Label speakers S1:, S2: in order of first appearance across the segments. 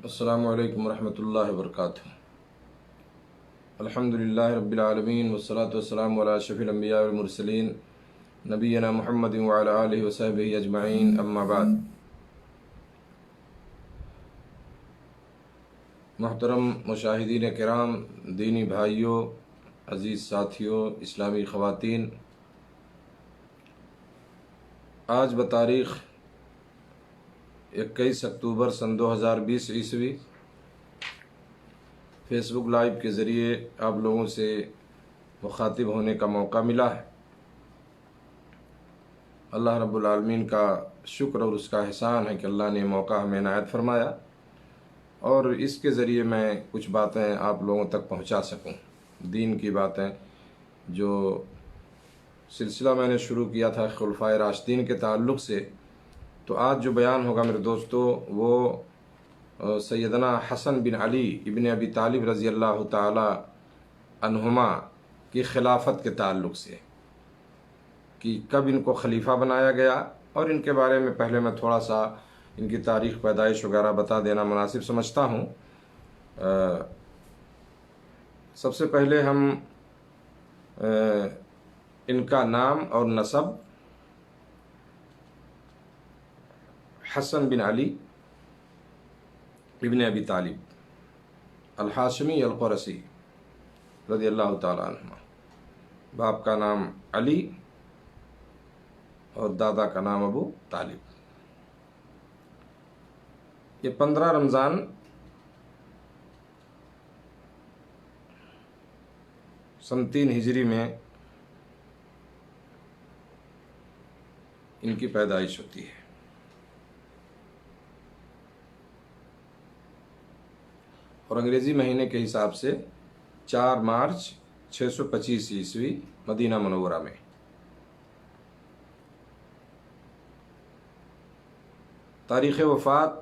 S1: السلام علیکم ورحمۃ اللہ وبرکاتہ۔ الحمدللہ رب العالمین والصلاة والسلام علی اشرف الانبیاء والمرسلین نبینا محمد وعلی آلہ وصحبہ اجمعین، اما بعد۔ محترم مشاہدین کرام، دینی بھائیوں، عزیز ساتھیوں، اسلامی خواتین، آج بتاریخ 21 اکتوبر سن 2020 عیسوی فیس بک لائیو کے ذریعے آپ لوگوں سے مخاطب ہونے کا موقع ملا ہے۔ اللہ رب العالمین کا شکر اور اس کا احسان ہے کہ اللہ نے موقع ہمیں عنایت فرمایا اور اس کے ذریعے میں کچھ باتیں آپ لوگوں تک پہنچا سکوں، دین کی باتیں۔ جو سلسلہ میں نے شروع کیا تھا خلفائے راشدین کے تعلق سے، تو آج جو بیان ہوگا میرے دوستو وہ سیدنا حسن بن علی ابن ابی طالب رضی اللہ تعالی عنہما کی خلافت کے تعلق سے، کہ کب ان کو خلیفہ بنایا گیا، اور ان کے بارے میں پہلے میں تھوڑا سا ان کی تاریخ پیدائش وغیرہ بتا دینا مناسب سمجھتا ہوں۔ سب سے پہلے ہم ان کا نام اور نسب حسن بن علی ابن ابی طالب الحاشمی القرشی رضی اللہ تعالی عنہ، باپ کا نام علی اور دادا کا نام ابو طالب۔ یہ 15 رمضان سن 3 ہجری میں ان کی پیدائش ہوتی ہے، اور انگریزی مہینے کے حساب سے 4 مارچ 625 عیسوی مدینہ منورہ میں۔ تاریخ وفات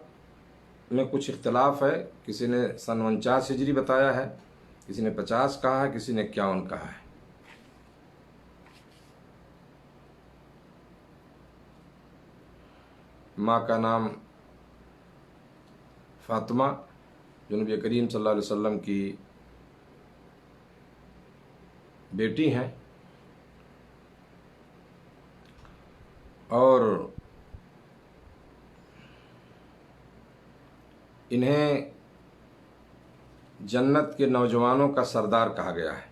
S1: میں کچھ اختلاف ہے، کسی نے سن 49 ہجری بتایا ہے، کسی نے 50 کہا ہے، کسی نے 51 کہا ہے۔ ماں کا نام فاطمہ، جو نبی کریم صلی اللہ علیہ وسلم کی بیٹی ہیں، اور انہیں جنت کے نوجوانوں کا سردار کہا گیا ہے،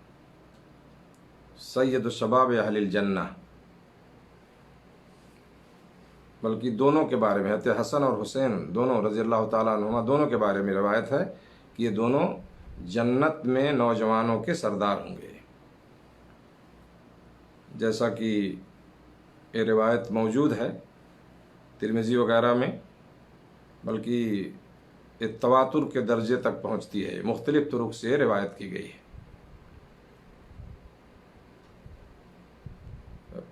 S1: سید الشباب اہل الجنہ۔ بلکہ دونوں کے بارے میں، حضرت حسن اور حسین دونوں رضی اللہ تعالیٰ عنہما، دونوں کے بارے میں روایت ہے کہ یہ دونوں جنت میں نوجوانوں کے سردار ہوں گے، جیسا کہ یہ روایت موجود ہے ترمذی وغیرہ میں، بلکہ یہ تواتر کے درجے تک پہنچتی ہے، مختلف طرق سے روایت کی گئی ہے۔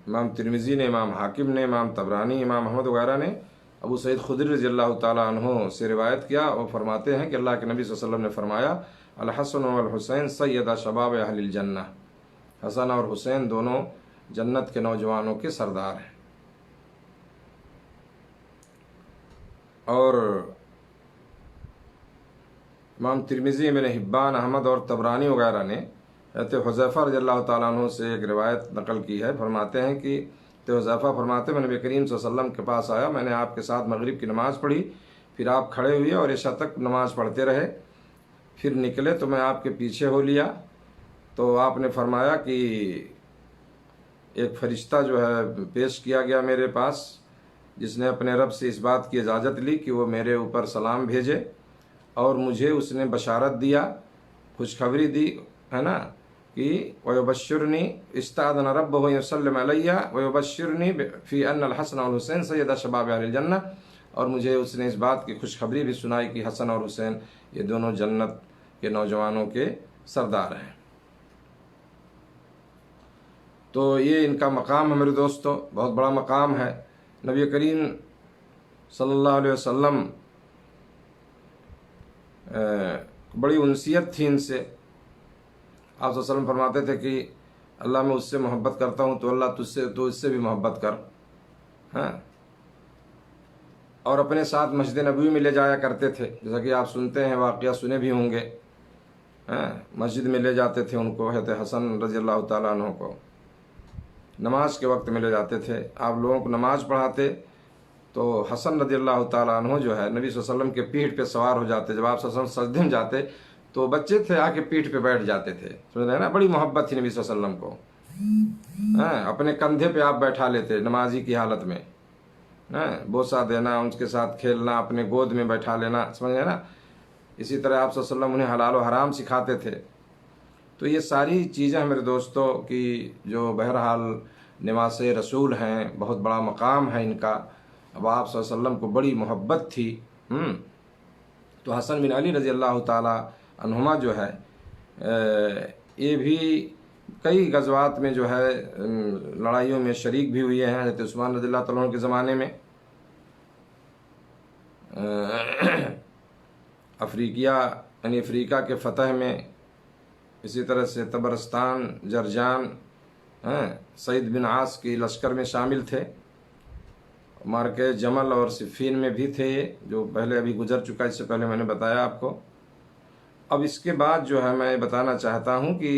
S1: امام ترمذی نے، امام حاکم نے، امام طبرانی، امام احمد وغیرہ نے ابو سعید خدری رضی اللہ تعالیٰ عنہ سے روایت کیا، اور فرماتے ہیں کہ اللہ کے نبی صلی اللہ علیہ وسلم نے فرمایا، الحسن والحسین سیدا شباب اہل الجنہ، حسن اور حسین دونوں جنت کے نوجوانوں کے سردار ہیں۔ اور امام ترمذی، ابن حبان، احمد اور طبرانی وغیرہ نے حضرت حذیفہ رضی اللہ تعالیٰ عنہ سے ایک روایت نقل کی ہے، فرماتے ہیں کہ حذیفہ فرماتے ہیں، میں نبی کریم صلی اللہ علیہ وسلم کے پاس آیا، میں نے آپ کے ساتھ مغرب کی نماز پڑھی، پھر آپ کھڑے ہوئے اور عشاء تک نماز پڑھتے رہے، پھر نکلے تو میں آپ کے پیچھے ہو لیا، تو آپ نے فرمایا کہ ایک فرشتہ جو ہے پیش کیا گیا میرے پاس، جس نے اپنے رب سے اس بات کی اجازت لی کہ وہ میرے اوپر سلام بھیجے، اور مجھے اس نے بشارت دیا، خوشخبری دی ہے نا، کہ وَيُبَشِّرُنِي اسْتَأْذَنَ رَبُّهُ يُسَلِّمُ عَلَيَّ وَيُبَشِّرُنِي فِي أَنَّ الْحَسَنَ وَالْحُسَيْنَ سَيِّدَا شَبَابِ أَهْلِ الْجَنَّةِ، اور مجھے اس نے اس بات کی خوشخبری بھی سنائی کہ حسن اور حسین یہ دونوں جنت کے نوجوانوں کے سردار ہیں۔ تو یہ ان کا مقام ہے میرے دوستو، بہت بڑا مقام ہے۔ نبی کریم صلی اللہ علیہ وسلم بڑی انسیت تھی ان سے۔ آپ صلی اللہ علیہ وسلم فرماتے تھے کہ اللہ میں اس سے محبت کرتا ہوں تو اللہ تو اس سے بھی محبت کر، ہاں۔ اور اپنے ساتھ مسجد نبوی میں لے جایا کرتے تھے، جیسا کہ آپ سنتے ہیں، واقعہ سنے بھی ہوں گے، مسجد میں لے جاتے تھے ان کو، حضرت حسن رضی اللہ تعالیٰ عنہ کو نماز کے وقت میں لے جاتے تھے، آپ لوگوں کو نماز پڑھاتے تو حسن رضی اللہ تعالیٰ عنہ جو ہے نبی صلی اللہ علیہ وسلم کے پیٹھ پہ سوار ہو جاتے، جب آپ صلی اللہ علیہ وسلم سجدے میں جاتے تو بچے تھے آ کے پیٹھ پہ بیٹھ جاتے تھے، سمجھ رہے ہیں نا، بڑی محبت تھی نبی صلی اللہ علیہ وسلم کو، اپنے کندھے پہ آپ بیٹھا لیتے نمازی کی حالت میں، بوسہ دینا، ان کے ساتھ کھیلنا، اپنے گود میں بیٹھا لینا، سمجھ رہے نا۔ اسی طرح آپ صلی اللہ علیہ وسلم انہیں حلال و حرام سکھاتے تھے۔ تو یہ ساری چیزیں میرے دوستوں کی جو بہرحال نواس رسول ہیں، بہت بڑا مقام ہے ان کا، اب آپ صلی اللہ علیہ وسلم کو بڑی محبت تھی، تو حسن بن علی رضی اللہ تعالی عنہما جو ہے یہ بھی کئی غزوات میں جو ہے لڑائیوں میں شریک بھی ہوئے ہیں، حضرت عثمان رضی اللہ تعالیٰ عنہ کے زمانے میں افریقہ کے فتح میں، اسی طرح سے طبرستان، جرجان، سعید بن عاص کی لشکر میں شامل تھے، مارکے جمل اور صفین میں بھی تھے، جو پہلے ابھی گزر چکا، اس سے پہلے میں نے بتایا آپ کو۔ اب اس کے بعد جو ہے میں بتانا چاہتا ہوں کہ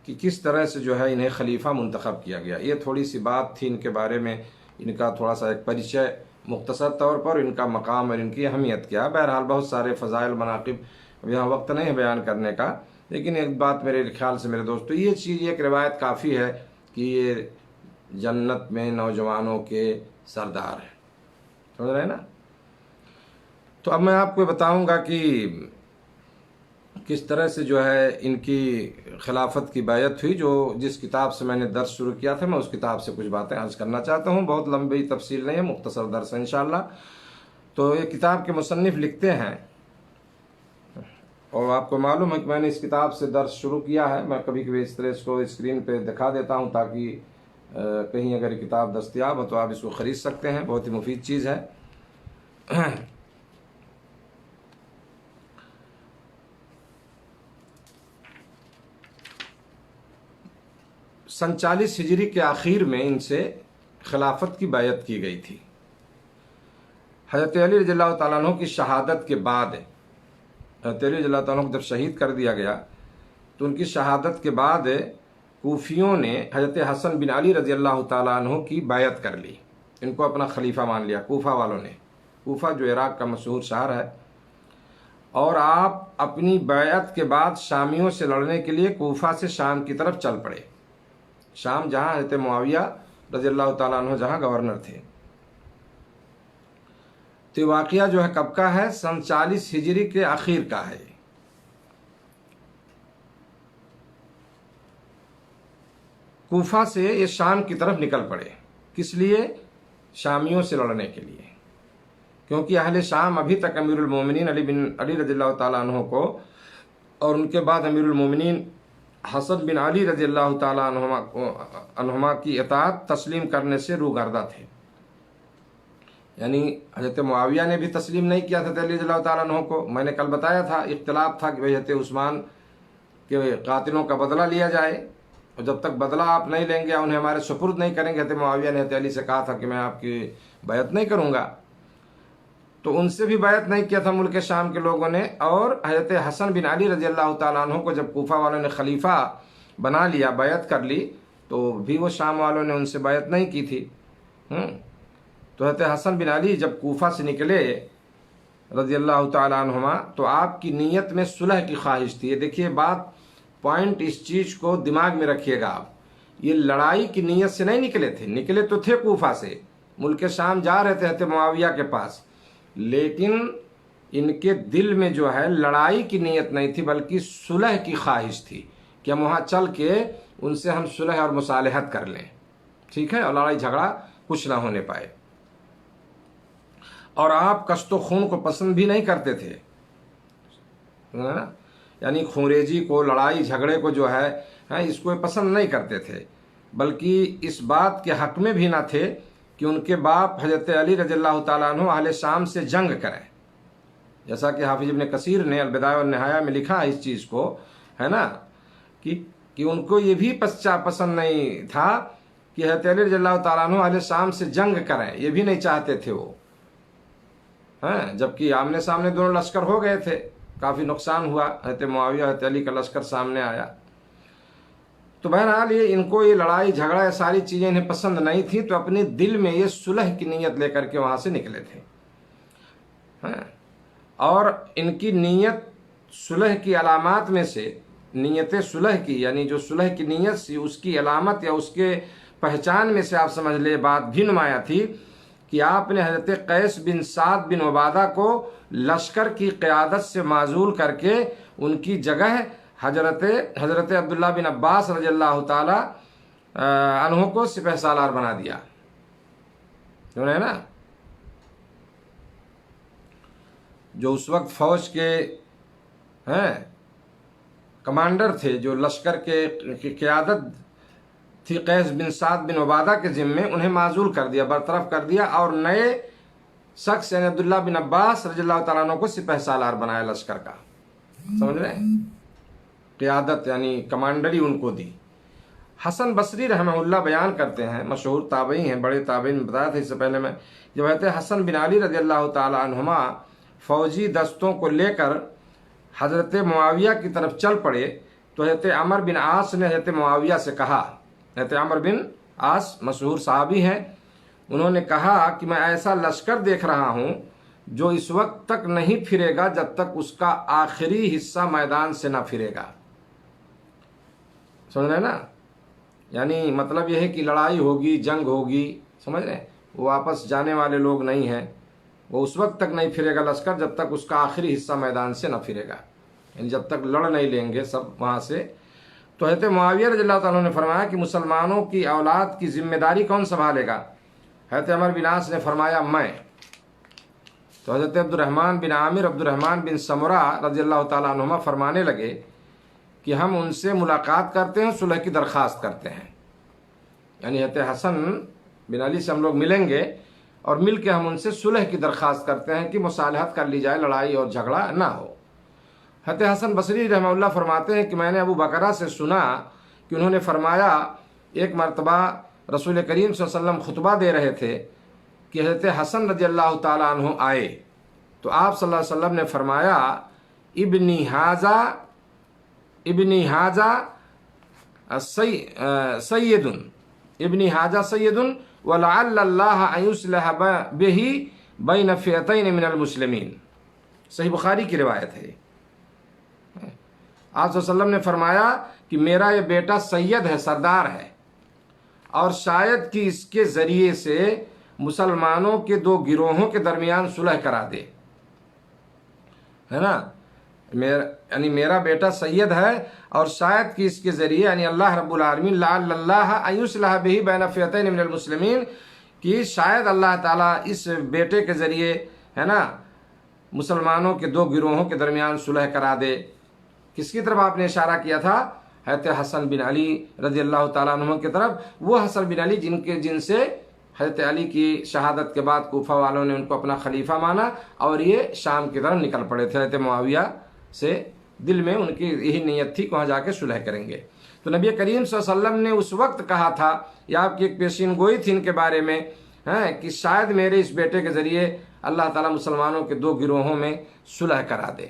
S1: کس طرح سے جو ہے انہیں خلیفہ منتخب کیا گیا، یہ تھوڑی سی بات تھی ان کے بارے میں، ان کا تھوڑا سا ایک پریچے مختصر طور پر، ان کا مقام اور ان کی اہمیت کیا۔ بہرحال بہت سارے فضائل مناقب یہاں وقت نہیں ہے بیان کرنے کا، لیکن ایک بات میرے خیال سے میرے دوستو، یہ چیز ایک روایت کافی ہے کہ یہ جنت میں نوجوانوں کے سردار ہیں، سمجھ رہے ہیں نا۔ تو اب میں آپ کو بتاؤں گا کہ کس طرح سے جو ہے ان کی خلافت کی بیعت ہوئی، جو جس کتاب سے میں نے درس شروع کیا تھا، میں اس کتاب سے کچھ باتیں عرض کرنا چاہتا ہوں، بہت لمبی تفصیل نہیں ہے، مختصر درس ہے انشاءاللہ۔ تو یہ کتاب کے مصنف لکھتے ہیں، اور آپ کو معلوم ہے کہ میں نے اس کتاب سے درس شروع کیا ہے، میں کبھی کبھی اس طرح اس کو اسکرین پہ دکھا دیتا ہوں تاکہ کہیں اگر یہ کتاب دستیاب ہو تو آپ اس کو خرید سکتے ہیں، بہت ہی مفید چیز ہے۔ سن 40 ہجری کے آخر میں ان سے خلافت کی بیعت کی گئی تھی۔ حضرت علی رضی اللہ تعالیٰ عنہ کی شہادت کے بعد، حضرت علی رضی اللہ تعالیٰ عنہ کو جب شہید کر دیا گیا تو ان کی شہادت کے بعد کوفیوں نے حضرت حسن بن علی رضی اللہ تعالیٰ عنہ کی بیعت کر لی، ان کو اپنا خلیفہ مان لیا کوفہ والوں نے۔ کوفہ جو عراق کا مشہور شہر ہے، اور آپ اپنی بیعت کے بعد شامیوں سے لڑنے کے لیے کوفہ سے شام کی طرف چل پڑے، شام جہاں حضرت معاویہ رضی اللہ تعالیٰ عنہ جہاں گورنر تھے۔ تو واقعہ جو ہے کب کا ہے؟ سن 40 ہجری کے آخر کا ہے۔ کوفہ سے یہ شام کی طرف نکل پڑے، کس لیے؟ شامیوں سے لڑنے کے لیے، کیونکہ اہل شام ابھی تک امیر المومنین علی رضی اللہ تعالیٰ عنہ کو، اور ان کے بعد امیر المومنین حسن بن علی رضی اللہ تعالیٰ عنہما کی اطاعت تسلیم کرنے سے روگردہ تھے۔ یعنی حضرت معاویہ نے بھی تسلیم نہیں کیا تھا علی رضی اللہ تعالیٰ عنہ کو، میں نے کل بتایا تھا، اختلاف تھا کہ حضرت عثمان کے قاتلوں کا بدلہ لیا جائے، اور جب تک بدلہ آپ نہیں لیں گے، انہیں ہمارے سپرد نہیں کریں گے، حضرت معاویہ نے حضرت علی سے کہا تھا کہ میں آپ کی بیعت نہیں کروں گا، تو ان سے بھی بیعت نہیں کیا تھا ملک شام کے لوگوں نے۔ اور حضرت حسن بن علی رضی اللہ تعالیٰ عنہ کو جب کوفہ والوں نے خلیفہ بنا لیا، بیعت کر لی، تو بھی وہ شام والوں نے ان سے بیعت نہیں کی تھی۔ تو حضرت حسن بن علی جب کوفہ سے نکلے رضی اللہ تعالیٰ عنہما، تو آپ کی نیت میں صلح کی خواہش تھی۔ یہ دیکھیے بات، پوائنٹ اس چیز کو دماغ میں رکھیے گا آپ، یہ لڑائی کی نیت سے نہیں نکلے تھے، نکلے تو تھے کوفہ سے، ملک شام جا رہے تھے حضرت معاویہ کے پاس، لیکن ان کے دل میں جو ہے لڑائی کی نیت نہیں تھی، بلکہ صلح کی خواہش تھی کہ ہم وہاں چل کے ان سے ہم صلح اور مصالحت کر لیں، ٹھیک ہے، اور لڑائی جھگڑا کچھ نہ ہونے پائے۔ اور آپ کشت و خون کو پسند بھی نہیں کرتے تھے، یعنی خونریزی کو، لڑائی جھگڑے کو جو ہے اس کو پسند نہیں کرتے تھے، بلکہ اس بات کے حق میں بھی نہ تھے کہ ان کے باپ حضرت علی رضی اللہ تعالیٰ عنہ اہل شام سے جنگ کریں، جیسا کہ حافظ ابن کثیر نے البدایہ والنہایہ میں لکھا اس چیز کو، ہے نا، کہ ان کو یہ بھی پسند نہیں تھا کہ حضرت علی رضی اللہ تعالیٰ عنہ اہل شام سے جنگ کریں، یہ بھی نہیں چاہتے تھے وہ، جبکہ آمنے سامنے دونوں لشکر ہو گئے تھے، کافی نقصان ہوا، حضرت معاویہ حضرت علی کا لشکر سامنے آیا۔ تو بہرحال ان کو یہ لڑائی جھگڑا یہ ساری چیزیں انہیں پسند نہیں تھیں، تو اپنے دل میں یہ صلح کی نیت لے کر کے وہاں سے نکلے تھے، اور ان کی نیت صلح کی علامات میں سے، نیت صلح کی یعنی جو صلح کی نیت سی، اس کی علامت یا اس کے پہچان میں سے آپ سمجھ لے بات بھی نمایاں تھی کہ آپ نے حضرت قیس بن سعد بن عبادہ کو لشکر کی قیادت سے معزول کر کے ان کی جگہ حضرت عبداللہ بن عباس رضی اللہ تعالی عنہ کو سپہ سالار بنا دیا، ہے نا، جو اس وقت فوج کے کمانڈر تھے، جو لشکر کی قیادت تھی قیس بن سعد بن عبادہ کے ذمے، انہیں معزول کر دیا، برطرف کر دیا، اور نئے شخص یعنی عبداللہ بن عباس رضی اللہ تعالیٰ عنہ کو سپہ سالار بنایا لشکر کا، سمجھ رہے ہیں، قیادت یعنی کمانڈری ان کو دی۔ حسن بصری رحمہ اللہ بیان کرتے ہیں، مشہور تابعی ہیں، بڑے تابعین نے بتایا تھا اس سے پہلے میں، جب حضرت حسن بن علی رضی اللہ تعالیٰ عنہما فوجی دستوں کو لے کر حضرت معاویہ کی طرف چل پڑے، تو حضرت عمر بن عاص نے حضرت معاویہ سے کہا، حضرت عمر بن عاص مشہور صحابی ہیں، انہوں نے کہا کہ میں ایسا لشکر دیکھ رہا ہوں جو اس وقت تک نہیں پھرے گا جب تک اس کا آخری حصہ میدان سے نہ پھرے گا، سمجھ رہے ہیں نا، یعنی مطلب یہ ہے کہ لڑائی ہوگی، جنگ ہوگی، سمجھ رہے ہیں، وہ واپس جانے والے لوگ نہیں ہیں، وہ اس وقت تک نہیں پھرے گا لشکر جب تک اس کا آخری حصہ میدان سے نہ پھرے گا، یعنی جب تک لڑ نہیں لیں گے سب وہاں سے۔ تو حضرت معاویہ رضی اللہ تعالیٰ نے فرمایا کہ مسلمانوں کی اولاد کی ذمہ داری کون سنبھالے گا؟ حضرت عمر بن عاص نے فرمایا میں۔ تو حضرت عبد الرحمن بن عامر، عبد الرحمن بن سمرہ رضی اللہ تعالیٰ عنہما فرمانے لگے کہ ہم ان سے ملاقات کرتے ہیں، صلح کی درخواست کرتے ہیں، یعنی حضرت حسن بن علی سے ہم لوگ ملیں گے اور مل کے ہم ان سے صلح کی درخواست کرتے ہیں کہ مصالحت کر لی جائے، لڑائی اور جھگڑا نہ ہو۔ حضرت حسن بصری رحمہ اللہ فرماتے ہیں کہ میں نے ابو بکرہ سے سنا کہ انہوں نے فرمایا ایک مرتبہ رسول کریم صلی اللہ علیہ وسلم خطبہ دے رہے تھے کہ حضرت حسن رضی اللہ تعالیٰ عنہ آئے، تو آپ صلی اللہ علیہ وسلم نے فرمایا ابنی حاجہ سید ولعل اللہ ان یصلح بہ بین فئتین من المسلمین، صحیح بخاری کی روایت ہے۔ آپ صلی اللہ علیہ وسلم نے فرمایا کہ میرا یہ بیٹا سید ہے، سردار ہے، اور شاید کہ اس کے ذریعے سے مسلمانوں کے دو گروہوں کے درمیان صلح کرا دے، ہے نا، یعنی میرا بیٹا سید ہے اور شاید کہ اس کے ذریعے یعنی اللہ رب العالمین لعل اللہ ان یصلح بہ بین فئتین من المسلمین، کہ شاید اللہ تعالیٰ اس بیٹے کے ذریعے، ہے نا، مسلمانوں کے دو گروہوں کے درمیان صلح کرا دے۔ کس کی طرف آپ نے اشارہ کیا تھا؟ حضرت حسن بن علی رضی اللہ تعالیٰ عنہ کی طرف، وہ حسن بن علی جن سے حضرت علی کی شہادت کے بعد کوفہ والوں نے ان کو اپنا خلیفہ مانا اور یہ شام کی طرف نکل پڑے تھے حضرت معاویہ سے، دل میں ان کی یہی نیت تھی کہ وہاں جا کے صلح کریں گے۔ تو نبی کریم صلی اللہ علیہ وسلم نے اس وقت کہا تھا، یہ آپ کی ایک پیشین گوئی تھی ان کے بارے میں، کہ شاید میرے اس بیٹے کے ذریعے اللہ تعالیٰ مسلمانوں کے دو گروہوں میں صلح کرا دے۔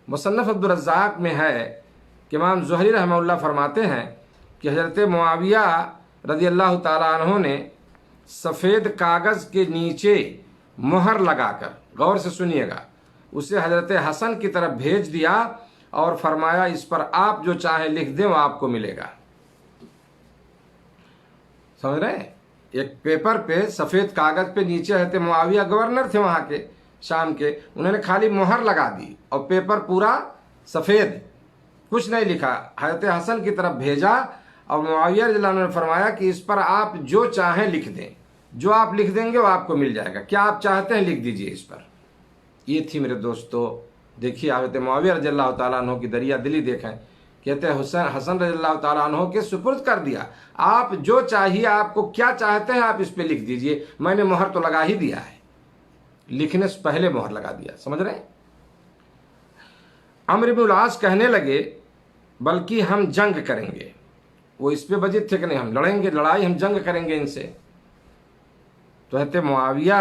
S1: مصنف عبد الرزاق میں ہے کہ امام زہری رحمہ اللہ فرماتے ہیں کہ حضرت معاویہ رضی اللہ تعالیٰ عنہ نے سفید کاغذ کے نیچے مہر لگا کر، غور سے سنیے گا، اسے حضرت حسن کی طرف بھیج دیا اور فرمایا اس پر آپ جو چاہیں لکھ دیں وہ آپ کو ملے گا۔ سمجھ رہے ہیں؟ ایک پیپر پہ سفید کاغذ پہ نیچے حضرت معاویہ گورنر تھے وہاں کے شام کے، انہوں نے خالی مہر لگا دی اور پیپر پورا سفید، کچھ نہیں لکھا، حضرت حسن کی طرف بھیجا اور معاویہ رضی اللہ عنہ نے فرمایا کہ اس پر آپ جو چاہیں لکھ دیں، جو آپ لکھ دیں گے وہ آپ کو مل جائے گا، کیا آپ چاہتے ہیں لکھ دیجئے اس پر۔ یہ تھی میرے دوستو، دیکھیے حضرت معاویہ رضی اللہ تعالیٰ عنہ کی دریا دلی دیکھیں، کہتے ہیں حسن رضی اللہ تعالیٰ عنہ کے سپرد کر دیا، آپ جو چاہیے، آپ کو کیا چاہتے ہیں آپ اس پہ لکھ دیجئے، میں نے مہر تو لگا ہی دیا ہے، لکھنے سے پہلے مہر لگا دیا، سمجھ رہے ہیں۔ عمرو بن العاص کہنے لگے بلکہ ہم جنگ کریں گے، وہ اس پہ بجٹ تھے کہ نہیں ہم لڑیں گے، لڑائی ہم جنگ کریں گے ان سے. تو حضرت معاویہ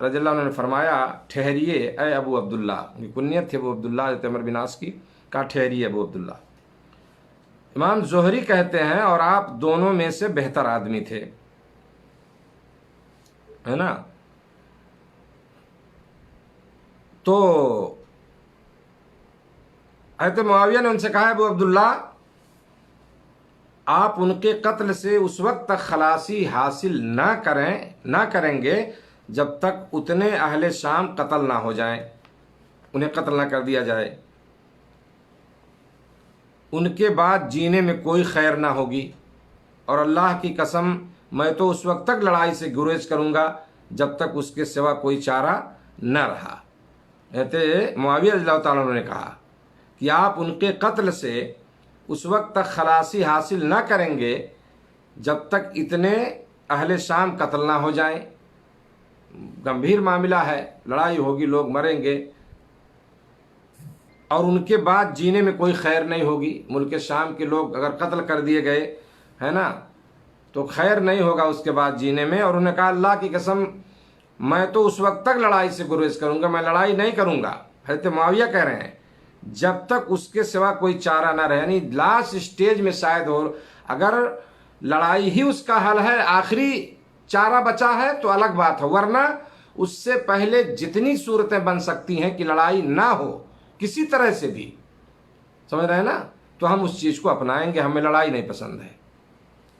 S1: رضی اللہ عنہ نے فرمایا ٹھہریے اے ابو عبداللہ، کنیت تھی ابو عبداللہ حضرت عمر بن عاص کی، کہا ٹھہریے ابو عبداللہ. امام زہری کہتے ہیں اور آپ دونوں میں سے بہتر آدمی تھے، ہے نا. تو حضرت معاویہ نے ان سے کہا ابو عبداللہ آپ ان کے قتل سے اس وقت تک خلاصی حاصل نہ کریں گے جب تک اتنے اہل شام قتل نہ ہو جائیں، انہیں قتل نہ کر دیا جائے. ان کے بعد جینے میں کوئی خیر نہ ہوگی، اور اللہ کی قسم میں تو اس وقت تک لڑائی سے گریز کروں گا جب تک اس کے سوا کوئی چارہ نہ رہا. حضرت معاویہ رضی اللہ تعالیٰ عنہ نے کہا کہ آپ ان کے قتل سے اس وقت تک خلاصی حاصل نہ کریں گے جب تک اتنے اہل شام قتل نہ ہو جائیں. گمبھیر معاملہ ہے، لڑائی ہوگی، لوگ مریں گے، اور ان کے بعد جینے میں کوئی خیر نہیں ہوگی. ملک شام کے لوگ اگر قتل کر دیے گئے ہے نا تو خیر نہیں ہوگا اس کے بعد جینے میں. اور انہوں نے کہا اللہ کی قسم میں تو اس وقت تک لڑائی سے گریز کروں گا، میں لڑائی نہیں کروں گا. حضرت معاویہ کہہ رہے ہیں جب تک اس کے سوا کوئی چارہ نہ رہے، یعنی لاسٹ سٹیج میں شاید ہو، اگر لڑائی ہی اس کا حل ہے، آخری چارہ بچا ہے تو الگ بات ہے، ورنہ اس سے پہلے جتنی صورتیں بن سکتی ہیں کہ لڑائی نہ ہو کسی طرح سے بھی، سمجھ رہے ہیں نا، تو ہم اس چیز کو اپنائیں گے. ہمیں لڑائی نہیں پسند ہے،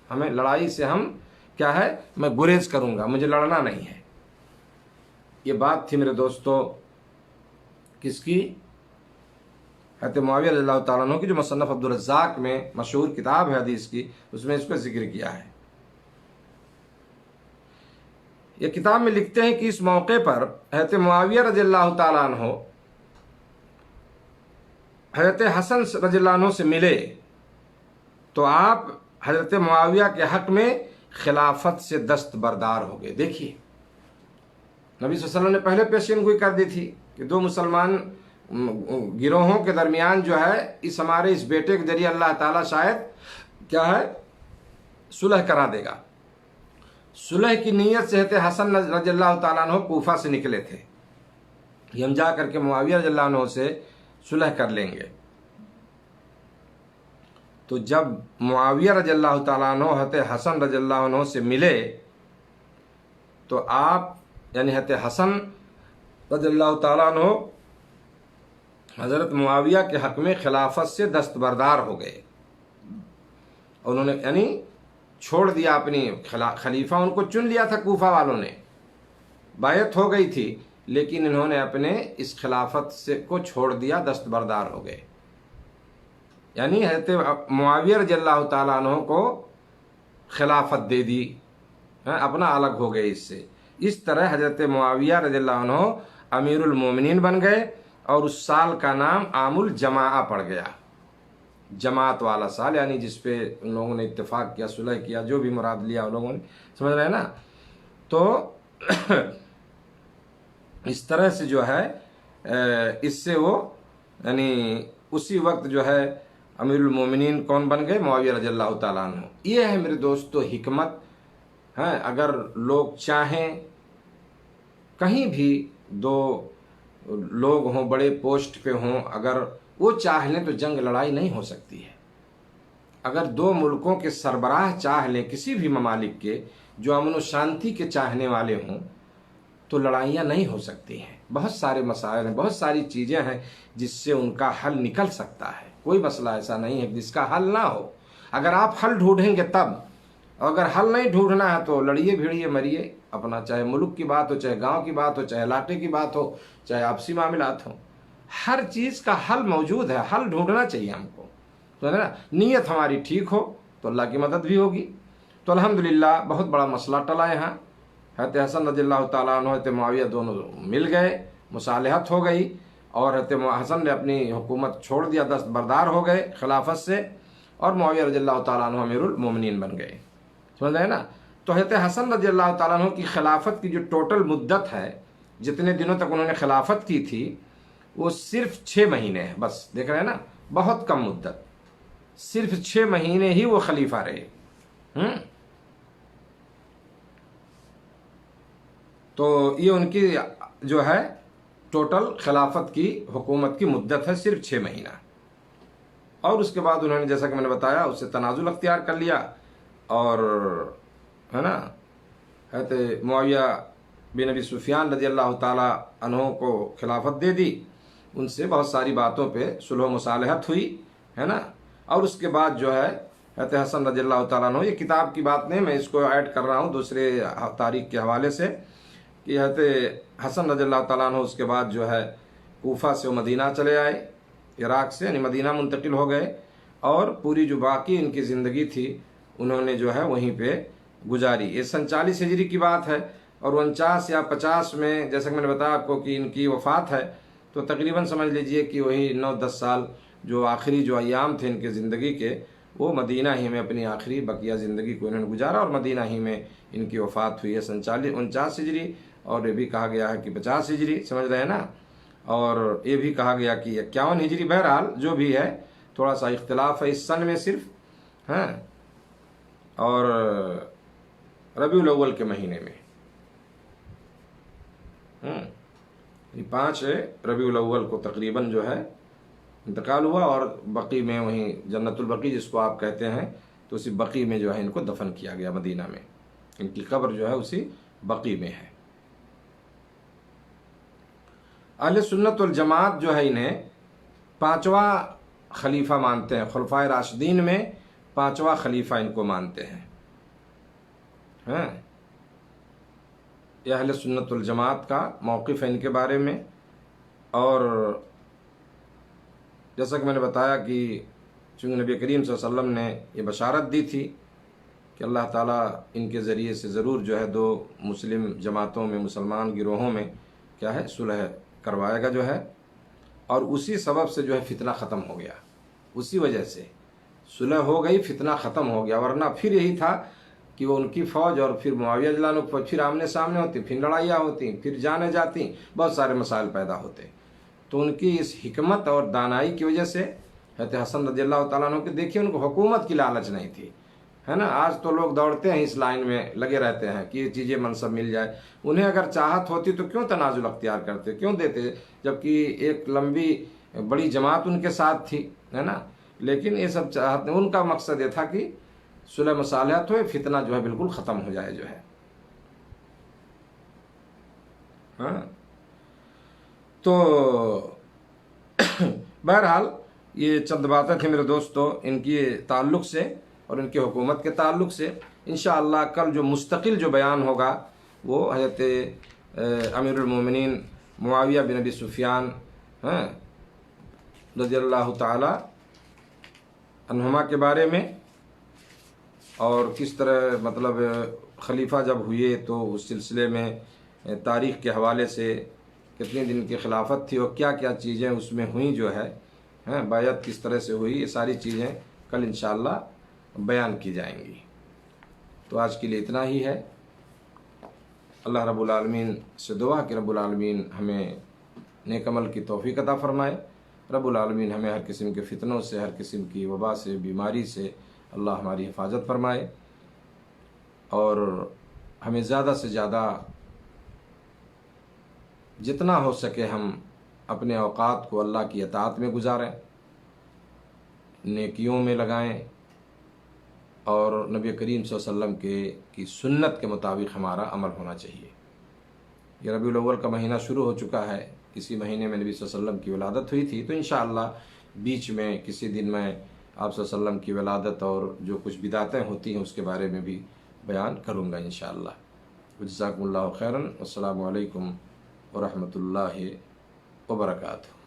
S1: ہمیں لڑائی سے ہم کیا ہے، میں گریز کروں گا، مجھے لڑنا نہیں ہے. یہ بات تھی میرے دوستو کس کی؟ حضرت معاویہ رضی اللہ تعالیٰ عنہ کی، جو مصنف عبدالرزاق میں مشہور کتاب ہے حدیث کی، اس میں اس کو ذکر کیا ہے. یہ کتاب میں لکھتے ہیں کہ اس موقع پر حضرت معاویہ رضی اللہ تعالیٰ عنہ حضرت حسن رضی اللہ عنہ سے ملے تو آپ حضرت معاویہ کے حق میں خلافت سے دستبردار ہو گئے. دیکھیے نبی صلی اللہ علیہ وسلم نے پہلے پیشین گوئی کر دی تھی کہ دو مسلمان گروہوں کے درمیان جو ہے ہمارے اس بیٹے کے ذریعے اللہ تعالیٰ شاید کیا ہے صلح کرا دے گا. صلح کی نیت سے حضرت حسن رضی اللہ تعالیٰ عنہ کوفہ سے نکلے تھے کہ ہم جا کر کے معاویہ رضی اللہ عنہ سے صلح کر لیں گے. تو جب معاویہ رضی اللہ تعالیٰ عنہ حضرت حسن رضی اللہ عنہ سے ملے تو آپ یعنی حضرت حسن رضی اللہ تعالیٰ عنہ حضرت معاویہ کے حق میں خلافت سے دستبردار ہو گئے. انہوں نے یعنی چھوڑ دیا اپنی خلیفہ، ان کو چن لیا تھا کوفہ والوں نے، بیعت ہو گئی تھی، لیکن انہوں نے اپنے اس خلافت سے کو چھوڑ دیا، دستبردار ہو گئے. یعنی حضرت معاویہ رضی اللہ تعالیٰ عنہ کو خلافت دے دی، اپنا الگ ہو گئے اس سے. اس طرح حضرت معاویہ رضی اللہ عنہ امیر المومنین بن گئے، اور اس سال کا نام عام الجماعہ پڑ گیا، جماعت والا سال، یعنی جس پہ ان لوگوں نے اتفاق کیا، صلح کیا، جو بھی مراد لیا ان لوگوں نے، سمجھ رہے ہیں نا. تو اس طرح سے جو ہے اس سے وہ یعنی اسی وقت جو ہے امیر المومنین کون بن گئے؟ معاویہ رضی اللہ تعالیٰ عنہ. یہ ہے میرے دوستو حکمت ہے. اگر لوگ چاہیں، کہیں بھی دو لوگ ہوں بڑے پوسٹ پہ ہوں، اگر وہ چاہ لیں تو جنگ لڑائی نہیں ہو سکتی ہے. اگر دو ملکوں کے سربراہ چاہ لیں، کسی بھی ممالک کے جو امن و شانتی کے چاہنے والے ہوں، تو لڑائیاں نہیں ہو سکتی ہیں. بہت سارے مسائل ہیں، بہت ساری چیزیں ہیں جس سے ان کا حل نکل سکتا ہے. کوئی مسئلہ ایسا نہیں ہے جس کا حل نہ ہو. اگر آپ حل ڈھونڈیں گے تب، اگر حل نہیں ڈھونڈنا ہے تو لڑیے بھیڑیے مریے اپنا، چاہے ملک کی بات ہو، چاہے گاؤں کی بات ہو، چاہے علاقے کی بات ہو، چاہے آپسی معاملات ہوں، ہر چیز کا حل موجود ہے. حل ڈھونڈنا چاہیے ہم کو، تو ہے نا. نیت ہماری ٹھیک ہو تو اللہ کی مدد بھی ہوگی. تو الحمدللہ بہت بڑا مسئلہ ٹلا یہاں. حضرت حسن رضی اللہ تعالیٰ عنہ حضرت معاویہ دونوں مل گئے، مصالحت ہو گئی، اور حضرت حسن نے اپنی حکومت چھوڑ دیا، دستبردار ہو گئے خلافت سے، اور معاویہ رضی اللہ تعالیٰ عنہ امیر المومنین بن گئے. سمجھ رہے ہیں نا. تو حضرت حسن رضی اللہ تعالیٰ عنہ کی خلافت کی جو ٹوٹل مدت ہے، جتنے دنوں تک انہوں نے خلافت کی تھی، وہ صرف 6 مہینے ہے بس. دیکھ رہے ہیں نا، بہت کم مدت، صرف 6 مہینے ہی وہ خلیفہ رہے۔ تو یہ ان کی جو ہے ٹوٹل خلافت کی حکومت کی مدت ہے صرف 6 مہینہ، اور اس کے بعد انہوں نے جیسا کہ میں نے بتایا اس سے تنازل اختیار کر لیا، اور ہے نا حضرت معاویہ بن ابی سفیان رضی اللہ تعالی عنہ کو خلافت دے دی، ان سے بہت ساری باتوں پہ صلح و مصالحت ہوئی، ہے نا۔ اور اس کے بعد جو ہے حضرت حسن رضی اللہ تعالیٰ عنہ، یہ کتاب کی بات نہیں، میں اس کو ایڈ کر رہا ہوں دوسرے تاریخ کے حوالے سے، کہ حضرت حسن رضی اللہ تعالیٰ عنہ اس کے بعد جو ہے کوفہ سے وہ مدینہ چلے آئے، عراق سے یعنی مدینہ منتقل ہو گئے، اور پوری جو باقی ان کی زندگی تھی انہوں نے جو ہے وہیں پہ گزاری۔ یہ 47 ہجری کی بات ہے، اور 49 یا 50 میں جیسا کہ میں نے بتایا آپ کو کہ ان کی وفات ہے، تو تقریباً سمجھ لیجئے کہ وہی 9-10 سال جو آخری جو ایام تھے ان کے زندگی کے، وہ مدینہ ہی میں اپنی آخری بقیہ زندگی کو انہوں نے گزارا، اور مدینہ ہی میں ان کی وفات ہوئی ہے 49 ہجری، اور یہ بھی کہا گیا ہے کہ 50 ہجری، سمجھ رہے ہیں نا، اور یہ بھی کہا گیا کہ 51 ہجری، بہرحال جو بھی ہے تھوڑا سا اختلاف ہے اس سن میں صرف، ہیں، اور ربیع الاول کے مہینے میں 5 ربیع الاول کو تقریباً جو ہے انتقال ہوا، اور بقی میں وہیں جنت البقیع جس کو آپ کہتے ہیں، تو اسی بقیع میں جو ہے ان کو دفن کیا گیا مدینہ میں، ان کی قبر جو ہے اسی بقیع میں ہے۔ اہل سنت والجماعت جو ہے انہیں 5واں خلیفہ مانتے ہیں، خلفائے راشدین میں 5واں خلیفہ ان کو مانتے ہیں، یہ اہل سنت والجماعت کا موقف ہے ان کے بارے میں۔ اور جیسا کہ میں نے بتایا کہ چونکہ نبی کریم صلی اللہ علیہ وسلم نے یہ بشارت دی تھی کہ اللہ تعالیٰ ان کے ذریعے سے ضرور جو ہے 2 مسلم جماعتوں میں، مسلمان گروہوں میں کیا ہے صلح کروائے گا جو ہے، اور اسی سبب سے جو ہے فتنہ ختم ہو گیا، اسی وجہ سے صلح ہو گئی، فتنہ ختم ہو گیا، ورنہ پھر یہی تھا کہ وہ ان کی فوج اور پھر معاویہ رضی اللہ عنہ پھر آمنے سامنے ہوتی، پھر لڑائیاں ہوتی، پھر جانے جاتی، بہت سارے مسائل پیدا ہوتے۔ تو ان کی اس حکمت اور دانائی کی وجہ سے حضرت حسن رضی اللہ تعالیٰ عنہ کے دیکھیے ان کو حکومت کی لالچ نہیں تھی، ہے نا۔ آج تو لوگ دوڑتے ہیں اس لائن میں، لگے رہتے ہیں کہ یہ چیزیں منصب مل جائے، انہیں اگر چاہت ہوتی تو کیوں تنازل اختیار کرتے، کیوں دیتے، جبکہ ایک لمبی بڑی جماعت ان کے ساتھ تھی، ہے نا۔ لیکن یہ سب چاہت نہیں، ان کا مقصد یہ تھا کہ صلح مصالحت ہوئے، فتنہ جو ہے بالکل ختم ہو جائے جو ہے، ہاں۔ تو بہرحال یہ چند باتیں تھیں میرے دوستو ان کی تعلق سے اور ان کی حکومت کے تعلق سے۔ انشاءاللہ کل جو مستقل جو بیان ہوگا وہ حضرت امیر المومنین معاویہ بن ابی سفیان رضی اللہ تعالی عنہما کے بارے میں، اور کس طرح مطلب خلیفہ جب ہوئے تو اس سلسلے میں تاریخ کے حوالے سے کتنے دن کی خلافت تھی اور کیا کیا چیزیں اس میں ہوئیں جو ہے، بیعت کس طرح سے ہوئی، یہ ساری چیزیں کل انشاءاللہ بیان کی جائیں گی۔ تو آج کے لیے اتنا ہی ہے۔ اللہ رب العالمین سے دعا کہ رب العالمین ہمیں نیک عمل کی توفیق عطا فرمائے، رب العالمین ہمیں ہر قسم کے فتنوں سے، ہر قسم کی وبا سے، بیماری سے اللہ ہماری حفاظت فرمائے، اور ہمیں زیادہ سے زیادہ جتنا ہو سکے ہم اپنے اوقات کو اللہ کی اطاعت میں گزاریں، نیکیوں میں لگائیں، اور نبی کریم صلی اللہ علیہ وسلم کی سنت کے مطابق ہمارا عمل ہونا چاہیے۔ یہ ربیع الاول کا مہینہ شروع ہو چکا ہے، اسی مہینے میں نبی صلی اللہ علیہ وسلم کی ولادت ہوئی تھی، تو انشاءاللہ بیچ میں کسی دن میں آپ صلی اللہ علیہ وسلم کی ولادت اور جو کچھ بدعتیں ہوتی ہیں اس کے بارے میں بھی بیان کروں گا انشاءاللہ۔ جزاکم اللہ خیراً، السلام علیکم ورحمۃ اللہ وبرکاتہ۔